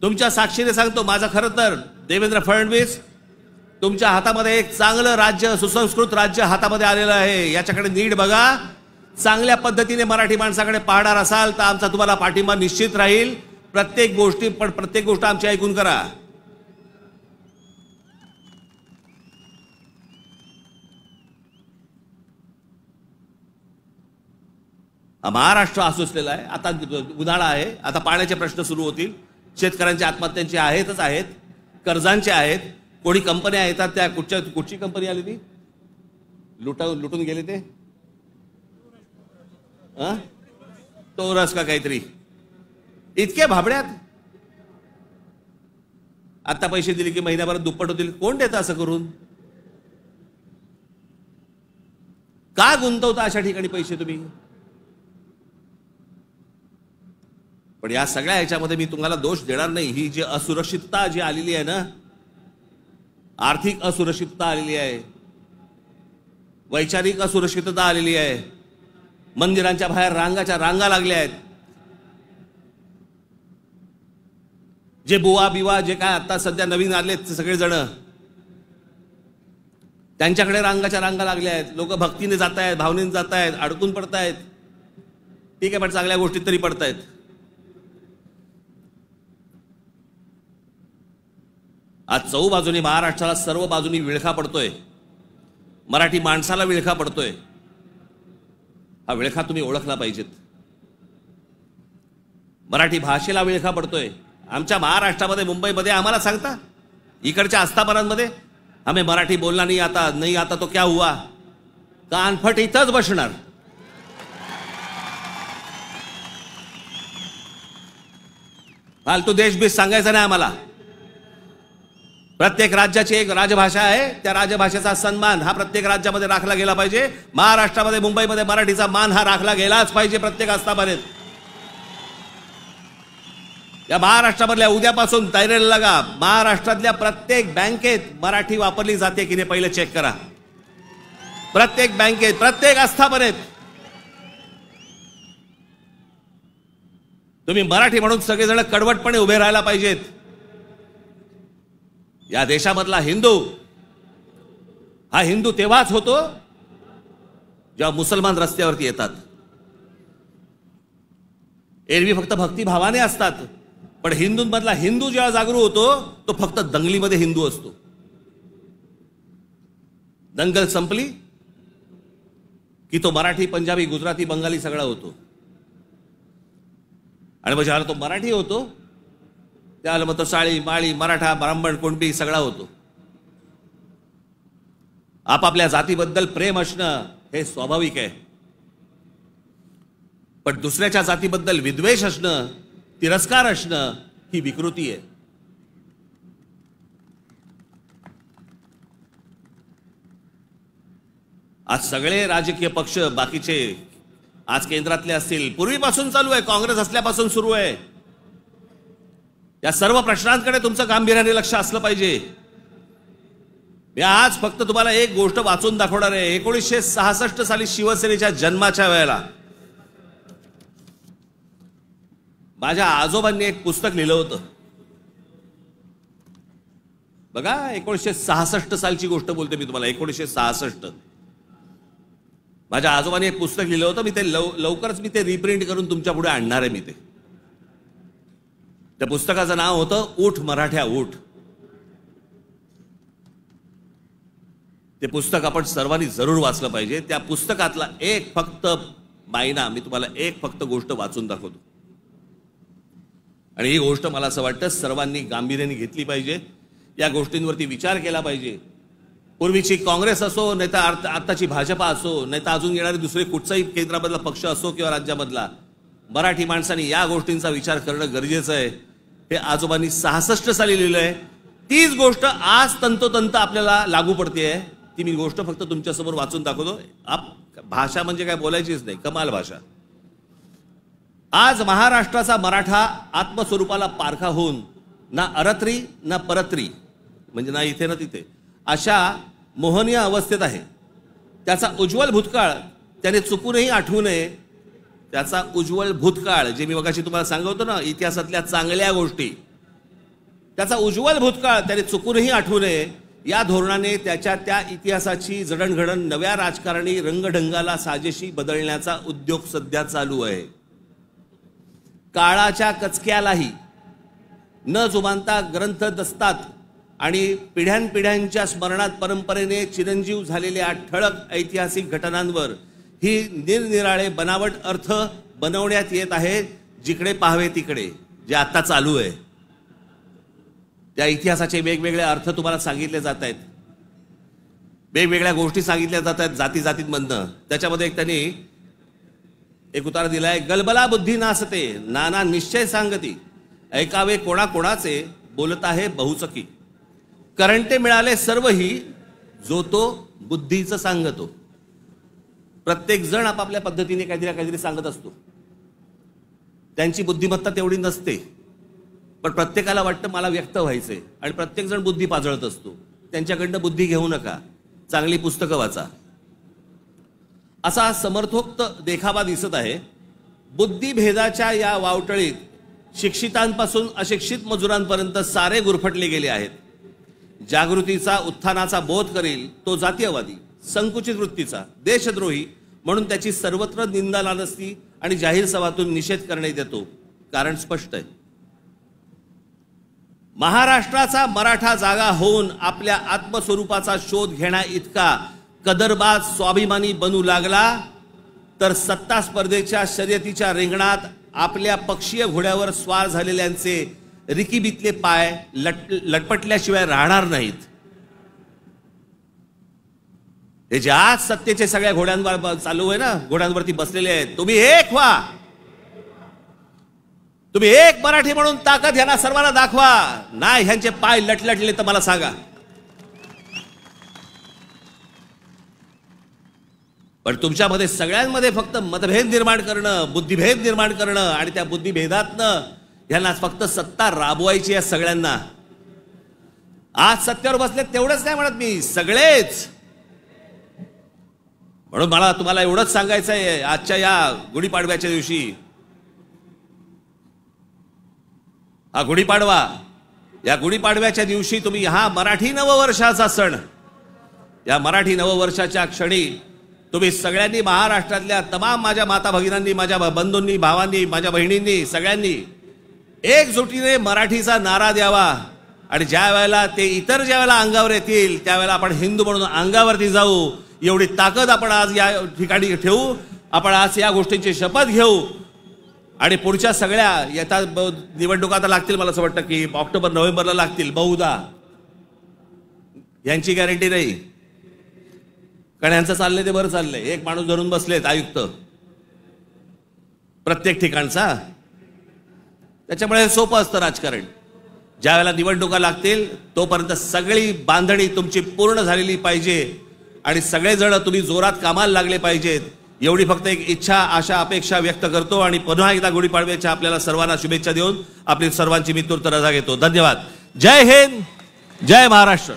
तुमच्या साक्षीने सांगतो, माझं खरं तर देवेंद्र फडणवीस तुमच्या हातामध्ये एक चांगलं राज्य, सुसंस्कृत राज्य हातामध्ये आलेलं आहे, याच्याकडे नीट बघा. चांगल्या पद्धतीने मराठी माणसाकडे पाहणार असाल तर आमचा तुम्हाला पाठिंबा निश्चित राहील. प्रत्येक गोष्ट आमची ऐकून करा. महाराष्ट्र आसुसलेला आहे. आता उन्हाळा आहे, आता पाण्याचे प्रश्न सुरू होतील. शेतकऱ्यांच्या आत्महत्यांचे आहेतच आहेत, कर्जांचे आहेत. कोणी कंपन्या येतात, त्या कुठची कंपनी आली ती लुटून गेले ते टोरस का काहीतरी, इतके भाबड्यात. आता पैसे दिले की महिन्याभरात दुप्पट होतील. कोण देतं असं करून? का गुंतवता अशा ठिकाणी पैसे तुम्ही? पण या सगळ्या ह्याच्यामध्ये मी तुम्हाला दोष देणार नाही. ही जी असुरक्षितता जी आलेली आहे ना, आर्थिक असुरक्षितता आलेली आहे, वैचारिक असुरक्षितता आलेली आहे, मंदिरांच्या बाहेर रांगा लागल्या आहेत. जे बुवा बिवा जे काय आता सध्या नवीन आलेत सगळेजण, त्यांच्याकडे रांगा लागल्या आहेत. लोक भक्तीने जात आहेत, भावनेने जात आहेत, अडकून पडतायत. ठीक आहे, पण चांगल्या गोष्टीत तरी पडतायत. आज चौबाजूनी महाराष्ट्राला सर्व बाजूनी विळखा पडतोय. मराठी माणसाला विळखा पडतोय. हा विळखा तुम्ही ओळखला पाहिजेत. मराठी भाषेला विळखा पडतोय. आमच्या महाराष्ट्रामध्ये, मुंबईमध्ये आम्हाला सांगता, इकडच्या आस्थापनांमध्ये आम्ही मराठी बोलना नाही आता तो क्या हुआ, कानफट इथंच बसणार. फालतू देशबीस सांगायचं नाही आम्हाला. प्रत्येक राज्याची एक राजभाषा आहे, त्या राजभाषेचा सन्मान हा प्रत्येक राज्यामध्ये राखला गेला पाहिजे. महाराष्ट्रामध्ये, मुंबईमध्ये मराठीचा मान हा राखला गेलाच पाहिजे प्रत्येक आस्थापनेत. या महाराष्ट्रामधल्या उद्यापासून तयारीला लागा. महाराष्ट्रातल्या प्रत्येक बँकेत मराठी वापरली जाते की नाही पहिलं चेक करा. प्रत्येक बँकेत, प्रत्येक आस्थापनेत तुम्ही मराठी म्हणून सगळेजण कडवटपणे उभे राहायला पाहिजेत. या देशामधला हिंदू हा हिंदू तेव्हाच होतो जेव्हा मुसलमान रस्त्यावरती येतात. एरवी फक्त भक्तिभावाने असतात, पण हिंदूंमधला हिंदू जेव्हा जागृत होतो तो फक्त दंगलीमध्ये हिंदू असतो. दंगल संपली की तो मराठी, पंजाबी, गुजराती, बंगाली सगळा होतो. आणि मग जेव्हा तो मराठी होतो त्याला मग तो साळी, माळी, मराठा, ब्राह्मण, कुणबी सगळा होतो. आपापल्या जातीबद्दल प्रेम असणं हे स्वाभाविक आहे, पण दुसऱ्याच्या जातीबद्दल विद्वेष असणं, तिरस्कार असणं ही विकृती आहे. आज सगळे राजकीय पक्ष बाकीचे, आज केंद्रातले असतील, पूर्वीपासून चालू आहे, काँग्रेस असल्यापासून सुरू आहे. या सर्व प्रश्नांकडे तुमचं गांभीर्याने लक्ष असलं पाहिजे. मी आज फक्त तुम्हाला एक गोष्ट वाचून दाखवणार आहे. 1966 साली शिवसेनेच्या जन्माच्या वेळेला माझ्या आजोबांनी एक पुस्तक लिहिलं होतं. बघा, 1966 सालची गोष्ट बोलते मी तुम्हाला. 1966 माझ्या आजोबांनी एक पुस्तक लिहिलं होतं. मी ते लवकरच मी ते रिप्रिंट करून तुमच्या पुढे आणणार आहे. मी त्या पुस्तकाचं नाव होतं ऊठ मराठ्या ऊठ. ते पुस्तक आपण सर्वांनी जरूर वाचलं पाहिजे. त्या पुस्तकातला एक फक्त मायना मी तुम्हाला एक फक्त गोष्ट वाचून दाखवतो, आणि ही गोष्ट मला असं वाटतं सर्वांनी गांभीर्याने घेतली पाहिजे. या गोष्टींवरती विचार केला पाहिजे. पूर्वीची काँग्रेस असो, नाही तर आताची भाजपा असो, नाही तर अजून येणारे दुसरे कुठचाही केंद्रामधला पक्ष असो किंवा राज्यामधला, मराठी माणसांनी या गोष्टींचा विचार करणं गरजेचं आहे. हे आजोबांनी 66 साली लिहिलंय. तीच गोष्ट आज तंतोतंत आपल्याला लागू पडते. ती मी गोष्ट फक्त तुमच्यासमोर वाचून दाखवतो. भाषा म्हणजे काय बोलायचीच नाही, कमाल भाषा. आज महाराष्ट्राचा मराठा आत्मस्वरूपाला पारखा होऊन ना अरत्री ना परत्री, म्हणजे ना इथे ना तिथे, अशा मोहनीय अवस्थेत आहे. त्याचा उज्ज्वल भूतकाळ त्याने चुकूनही आठवू नये. त्याचा उज्ज्वल भूतकाळ, जे मी मगाशी तुम्हाला सांगतो ना, इतिहासातल्या चांगल्या गोष्टी, त्याचा उज्ज्वल भूतकाळ त्याने चुकूनही आठवू नये या धोरणाने त्याच्या त्या इतिहासाची जडणघडण नव्या राजकारणी रंगढंगाला साजेशी बदलण्याचा उद्योग सध्या चालू आहे. काळाच्या कचक्यालाही न जुमानता ग्रंथ दस्तात आणि पिढ्यानपिढ्यांच्या स्मरणात परंपरेने चिरंजीव झालेल्या ठळक ऐतिहासिक घटनांवर ही निरनिराळे बनावट अर्थ बनवण्यात येत आहे. जिकडे पाहावे तिकडे जे आता चालू आहे त्या इतिहासाचे वेगवेगळे अर्थ तुम्हाला सांगितले जात आहेत, वेगवेगळ्या गोष्टी सांगितल्या जात आहेत जाती जातींमधनं. त्याच्यामध्ये त्यांनी एक उतारा दिलाय, गलबला बुद्धी नासते नाना निश्चय सांगती, ऐकावे कोणाकोणाचे बोलत आहे बहुचकी, करंटे मिळाले सर्वही जो तो बुद्धीचं सांगतो. प्रत्येक जण आपापल्या पद्धतीने काहीतरी सांगत असतो. त्यांची बुद्धिमत्ता तेवढी नसते, पण प्रत्येकाला वाटतं मला व्यक्त व्हायचंय आणि प्रत्येक जण बुद्धी पाजळत असतो. त्यांच्याकडनं बुद्धी घेऊ नका, चांगली पुस्तकं वाचा, असा समर्थोक्त देखावा दिसत आहे. बुद्धिभेदाच्या या वावटळीत शिक्षितांपासून अशिक्षित मजुरांपर्यंत सारे गुरफटले गेले आहेत. जागृतीचा उत्थानाचा बोध करील तो जातीयवादी, संकुचित वृत्तीचा, देशद्रोही म्हणून त्याची सर्वत्र निंदा नालस्ती आणि जाहीर सभातून निषेध करण्यात येतो. कारण स्पष्ट आहे, महाराष्ट्राचा मराठा जागा होऊन आपल्या आत्मस्वरूपाचा शोध घेण्या इतका कदरबाज स्वाभिमानी बनू लागला तर सत्ता स्पर्धेच्या शर्यतीच्या रिंगणात आपल्या पक्षीय घोड्यावर स्वार झालेल्यांचे रिकीबितले पाय लटपटल्याशिवाय राहणार नाहीत. हे जे आज सत्तेचे सगळ्या घोड्यांवर चालू आहे ना, घोड्यांवरती बसलेले आहेत, तुम्ही एक व्हा, तुम्ही एक मराठी म्हणून ताकद ह्यांना सर्वांना दाखवा. नाही ह्यांचे पाय लटलटले तर मला सांगा. पण तुमच्यामध्ये सगळ्यांमध्ये फक्त मतभेद निर्माण करणं, बुद्धिभेद निर्माण करणं आणि त्या बुद्धिभेदातनं ह्यांना फक्त सत्ता राबवायची आहे सगळ्यांना. आज सत्तेवर बसले तेवढंच नाही म्हणत मी, सगळेच. म्हणून मला तुम्हाला एवढंच सांगायचं आहे, आजच्या या गुढीपाडव्याच्या दिवशी, हा गुढीपाडवा, या गुढीपाडव्याच्या दिवशी तुम्ही हा मराठी नववर्षाचा सण, या मराठी नववर्षाच्या क्षणी तुम्ही सगळ्यांनी महाराष्ट्रातल्या तमाम माझ्या माता भगिनींनी, माझ्या बंधूंनी, भावांनी, माझ्या बहिणींनी, सगळ्यांनी एकजुटीने मराठीचा नारा द्यावा. आणि ज्या वेळेला ते इतर ज्या वेळेला अंगावर येतील त्यावेळेला आपण हिंदू म्हणून अंगावरती जाऊ, एवढी ताकद आपण आज या ठिकाणी ठेवू. आपण आज या गोष्टींची शपथ घेऊ आणि पुढच्या सगळ्या येतात निवडणुका आता लागतील, मला असं वाटतं की ऑक्टोबर नोव्हेंबरला लागतील बहुधा, यांची गॅरंटी नाही. कारण यांचं चाललंय ते बरं चाललंय, एक माणूस धरून बसलेत आयुक्त प्रत्येक ठिकाणचा. त्याच्यामुळे सोपं असतं राजकारण. ज्या वेळेला निवडणुका लागतील तोपर्यंत सगळी बांधणी तुमची पूर्ण झालेली पाहिजे आणि सगळेजण तुम्ही जोरात कामाला लागले पाहिजेत, एवढी फक्त एक इच्छा, आशा, अपेक्षा व्यक्त करतो. आणि पुन्हा एकदा गुढीपाडव्याच्या आपल्याला सर्वांना शुभेच्छा देऊन आपली सर्वांची मी तूर्त रजा घेतो. धन्यवाद. जय हिंद, जय महाराष्ट्र.